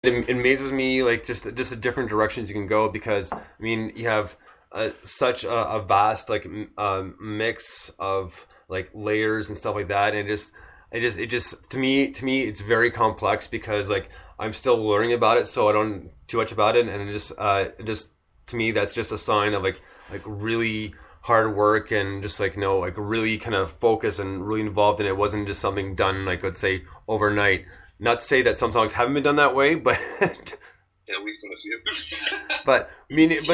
it amazes me like just the different directions you can go because I mean you have such a vast like mix of like layers and stuff like that, and it just to me it's very complex because like I'm still learning about it, so I don't know too much about it, and it just to me that's just a sign of like really hard work and just like like really kind of focus and really involved in it. It wasn't just something done like let's say overnight. Not to say that some songs haven't been done that way, but yeah, we've done a few. but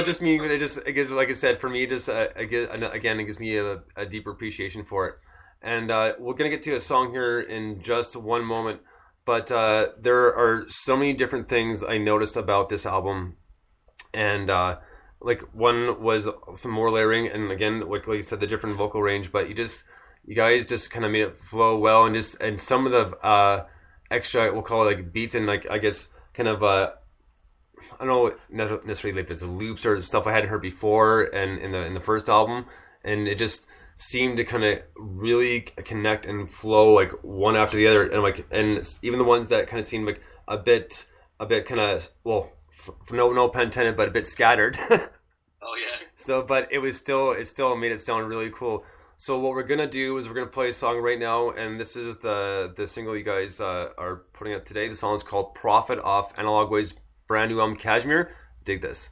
just mean it just I guess like I said for me it just again it gives me a deeper appreciation for it. And we're gonna get to a song here in just one moment, but there are so many different things I noticed about this album, and like one was some more layering, and again like you said the different vocal range, but you guys just kind of made it flow well, and some of the extra we'll call it like beats and like I guess kind of I don't know not necessarily if it's loops or stuff I hadn't heard before and in the first album, and it just seemed to kind of really connect and flow like one after the other, and even the ones that kind of seemed like a bit kind of well no pun intended, but a bit scattered. Oh yeah. So but it still made it sound really cool. So what we're gonna do is we're gonna play a song right now, and this is the single you guys are putting up today. The song is called "Profit" off Analogue Wave's brand new album Cashmere. Dig this.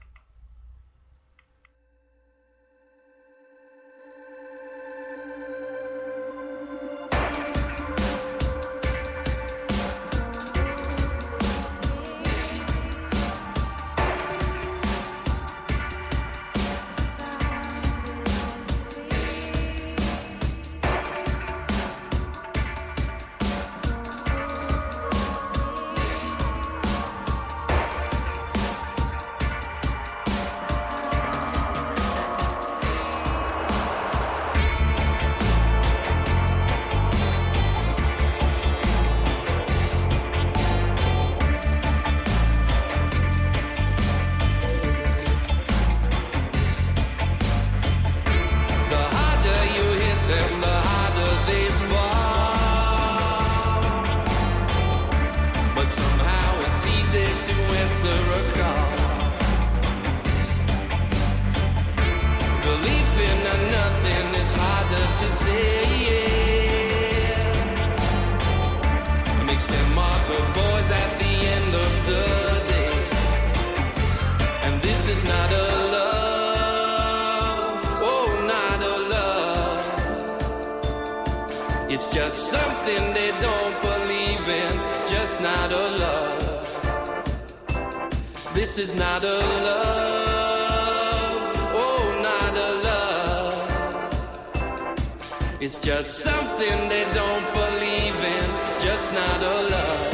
It's just something they don't believe in, just not a love. This is not a love, oh, not a love. It's just something they don't believe in, just not a love.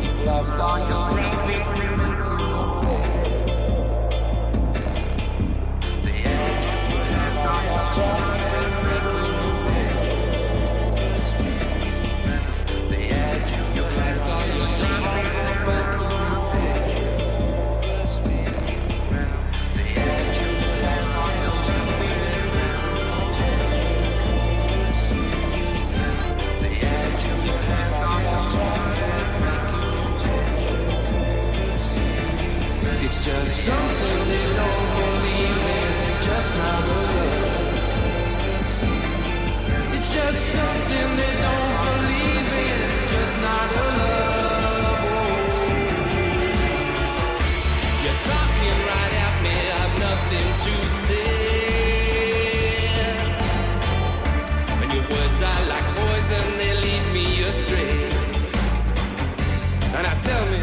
You've lost all your it's just something they don't believe in, just not a love. It's just something they don't believe in, just not a love. You're talking right at me, I've nothing to say. And your words are like poison, they lead me astray. And I tell me,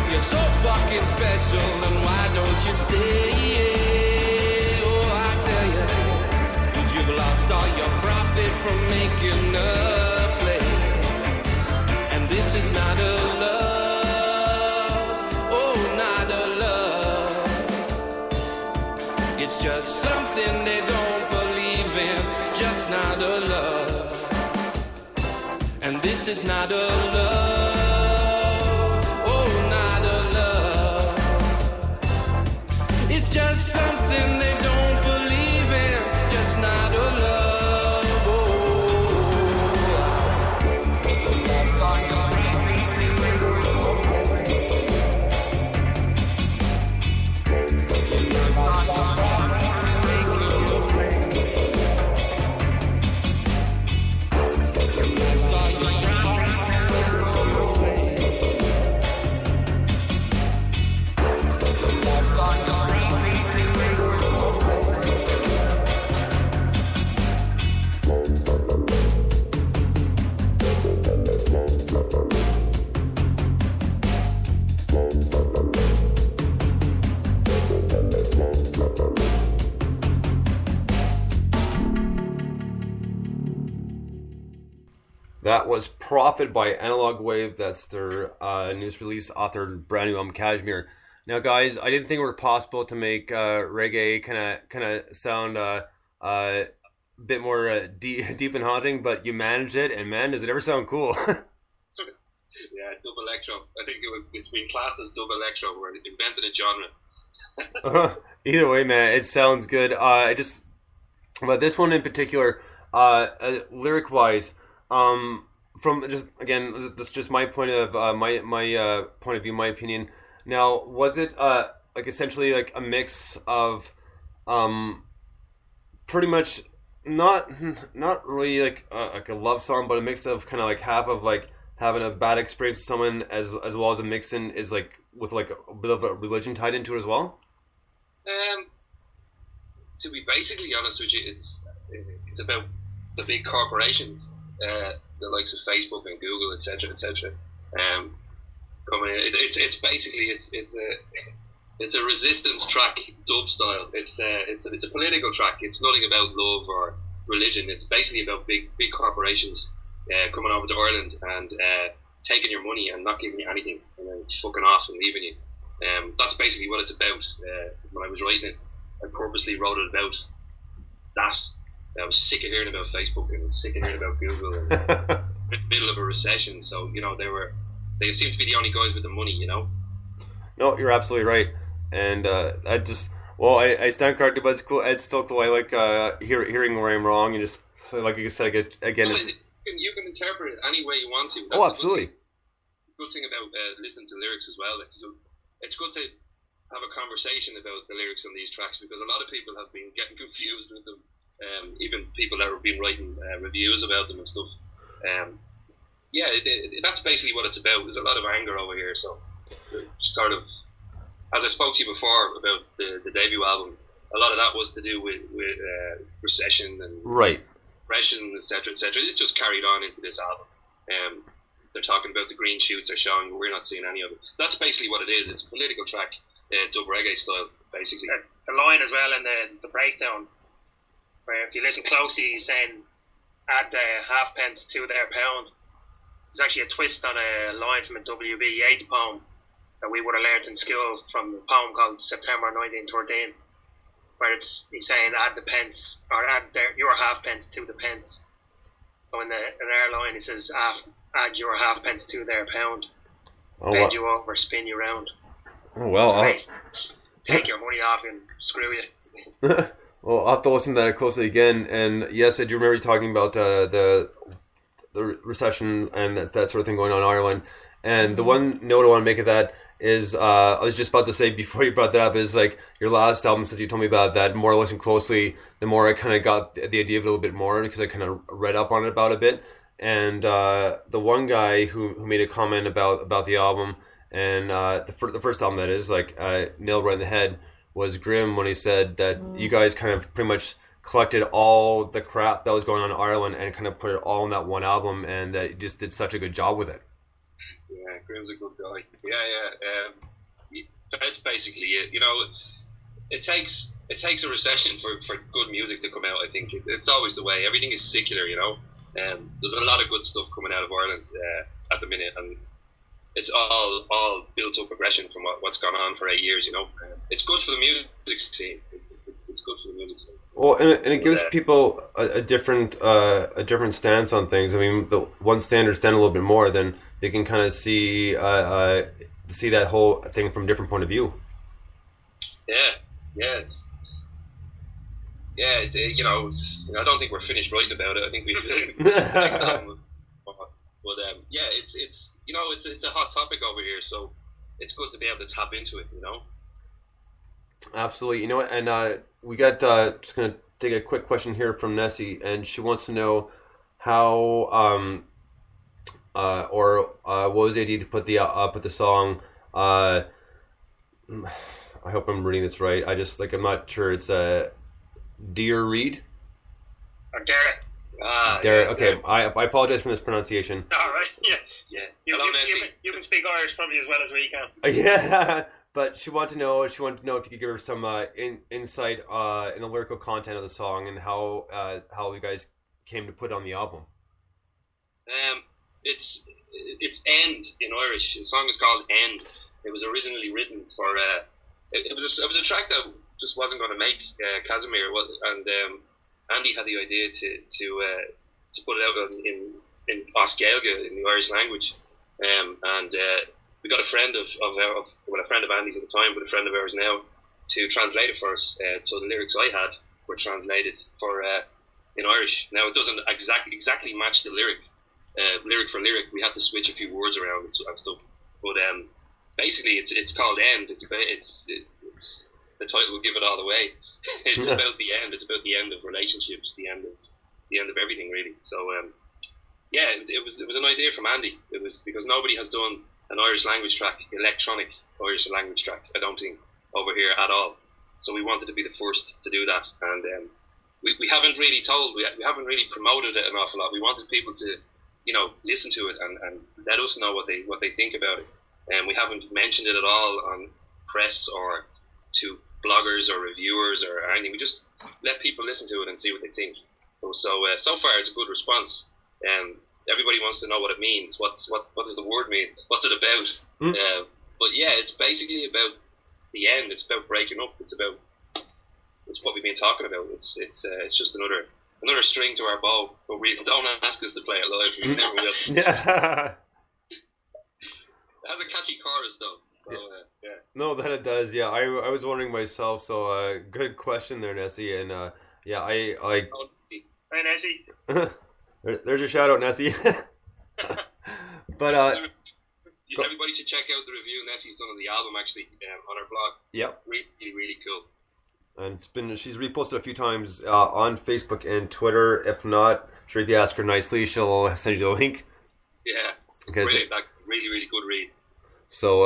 you're so fucking special, and why don't you stay? Oh, I tell you, 'cause you've lost all your profit from making a play. And this is not a love, oh, not a love. It's just something they don't believe in, just not a love. And this is not a love. It's just something they don't believe. That was Profit by Analogue Wave. That's their newest release, authored brand new album, Cashmere. Now, guys, I didn't think it were possible to make reggae kind of sound a bit more deep and haunting, but you managed it, and man, does it ever sound cool. Yeah, dub electro. I think it's been classed as dub electro. We're invented a genre. Either way, man, it sounds good. But this one in particular, lyric wise, from just again, this is just my point of my point of view, my opinion. Now, was it like essentially like a mix of pretty much not really like a love song, but a mix of kind of like half of like having a bad experience with someone as well as a mix in is like with like a bit of a religion tied into it as well? To be basically honest with you, it's about the big corporations, the likes of Facebook and Google, etc., etc. Coming in. It's basically it's a resistance track, dub style. It's a political track. It's nothing about love or religion. It's basically about big corporations coming over to Ireland and taking your money and not giving you anything, and then fucking off and leaving you. That's basically what it's about. When I was writing it, I purposely wrote it about that. I was sick of hearing about Facebook and sick of hearing about Google and in the middle of a recession. So, you know, they seem to be the only guys with the money, you know. No, you're absolutely right. And I stand corrected, but it's cool. It's still cool. I like hearing where I'm wrong, and just like you said again. Well, you can interpret it any way you want to. That's absolutely. Good thing about listening to lyrics as well. It's good to have a conversation about the lyrics on these tracks, because a lot of people have been getting confused with them. Even people that have been writing reviews about them and stuff. That's basically what it's about. There's a lot of anger over here, so sort of, as I spoke to you before about the debut album, a lot of that was to do with recession and depression, etc., etc. It's just carried on into this album. They're talking about the green shoots are showing, but we're not seeing any of it. That's basically what it is. It's a political track, dub reggae style, basically. The line as well in the breakdown, where if you listen closely, he's saying, add halfpence to their pound. There's actually a twist on a line from a W.B. Yeats poem that we would have learnt in school, from a poem called September 1913, where he's saying add the pence, or add your halfpence to the pence. So in our line he says add your halfpence to their pound, bend you over, spin you round. Oh well, take your money off and screw you. Well, I'll have to listen to that closely again. And yes, I do remember you talking about the recession and that sort of thing going on in Ireland. And the one note I want to make of that is, I was just about to say before you brought that up, is like your last album, since you told me about that, the more I listened closely, the more I kind of got the idea of it a little bit more, because I kind of read up on it about a bit. And the one guy who made a comment about the album, and the first album that is, like, nailed right in the head, was Grim, when he said that you guys kind of pretty much collected all the crap that was going on in Ireland and kind of put it all in that one album, and that you just did such a good job with it. Yeah, Grim's a good guy. Yeah. That's basically it. You know, it takes a recession for good music to come out. I think it's always the way. Everything is secular, you know. There's a lot of good stuff coming out of Ireland at the minute, and it's all built up aggression from what's gone on for 8 years, you know. It's good for the music scene. It's good for the music scene. Well, and it gives people a different stance on things. I mean, the ones they understand a little bit more, then they can kind of see that whole thing from a different point of view. Yeah. You know, I don't think we're finished writing about it. I think we next time. But it's you know, it's a hot topic over here, so it's good to be able to tap into it, you know. Absolutely. You know what? And we got just gonna take a quick question here from Nessie, and she wants to know how what was the idea to put the song. I hope I'm reading this right. I'm not sure. It's Dear Reed. Derek. Derek. Okay, yeah. I apologize for mispronunciation. All right. Yeah. Hello, Nessie. You can speak Irish probably as well as we can. Yeah. But she wanted to know if you could give her some insight in the lyrical content of the song and how you guys came to put it on the album. It's End in Irish. The song is called End. It was originally written for it was a track that just wasn't going to make Casimir, and Andy had the idea to put it out in Oscailga in the Irish language, and we got a friend of a friend of Andy's at the time, but a friend of ours now, to translate it for us. So the lyrics I had were translated for in Irish. Now it doesn't exactly match the lyric for lyric. We had to switch a few words around and stuff, but basically it's called End. It's the title will give it all away. It's about the end. It's about the end of relationships, the end of everything, really. So it was an idea from Andy. It was because nobody has done an Irish language track, electronic Irish language track, I don't think, over here at all. So we wanted to be the first to do that, and we haven't really we haven't really promoted it an awful lot. We wanted people to, listen to it and let us know what they think about it. And we haven't mentioned it at all on press or to bloggers or reviewers or anything. We just let people listen to it and see what they think. So far it's a good response. Everybody wants to know what it means. What does the word mean? What's it about? But yeah, it's basically about the end. It's about breaking up. It's what we've been talking about. It's just another string to our bow. But we don't ask us to play it live. We never will. Yeah. It has a catchy chorus though. So, yeah. No, that it does. Yeah, I was wondering myself. So good question there, Nessie. And yeah, I Hi, Nessie. There's your shout out, Nessie. But everybody should check out the review Nessie's done on the album actually on our blog. Yep. Really, really cool. And she's reposted a few times on Facebook and Twitter. If not, sure, if you ask her nicely, she'll send you the link. Yeah. Okay. Really, really good read. So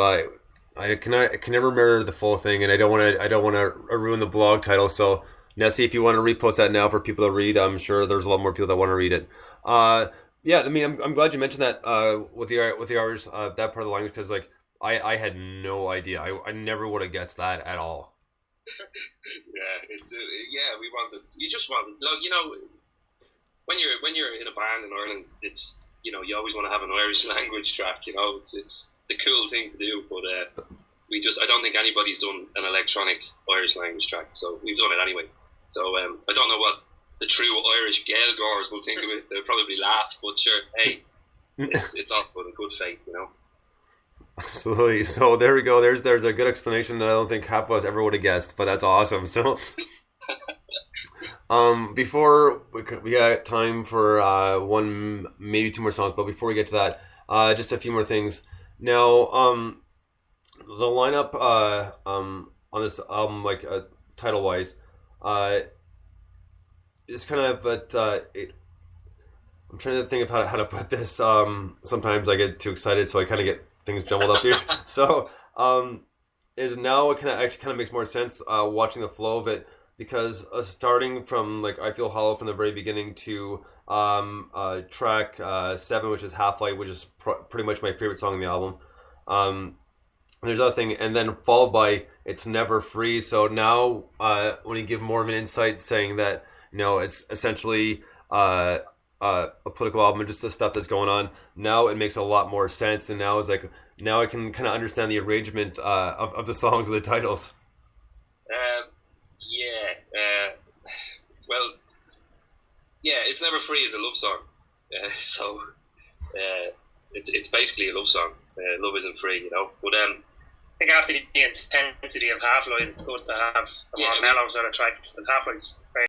I can never remember the full thing, and I don't want to ruin the blog title. So Nessie, if you want to repost that now for people to read, I'm sure there's a lot more people that want to read it. Yeah, I mean, I'm glad you mentioned that with the Irish that part of the language, because like I had no idea. I never would have guessed that at all. Yeah, it's you just want, when you're in a band in Ireland, it's you always want to have an Irish language track. It's the cool thing to do, but I don't think anybody's done an electronic Irish language track, so we've done it anyway. So I don't know what the true Irish Gaelgors will think of it. They'll probably laugh, but sure, hey, it's all good in good faith, Absolutely. So there we go. There's a good explanation that I don't think half of us ever would have guessed, but that's awesome. So before we got time for one, maybe two more songs, but before we get to that, just a few more things. Now, the lineup on this album, like title wise, is kind of, but I'm trying to think of how to put this. Sometimes I get too excited, so I kind of get things jumbled up here. So is now it actually kind of makes more sense watching the flow of it, because starting from like I Feel Hollow from the very beginning to track 7, which is Half Light, which is pretty much my favorite song on the album. There's other thing, and then followed by It's Never Free. So now when you give more of an insight saying that it's essentially a political album and just the stuff that's going on, now it makes a lot more sense, and now I can kind of understand the arrangement of the songs and the titles. It's Never Free is a love song, so it's basically a love song. Love isn't free, but I think after the intensity of Half Light, it's good to have a more mellow sort of track, because Half Light's very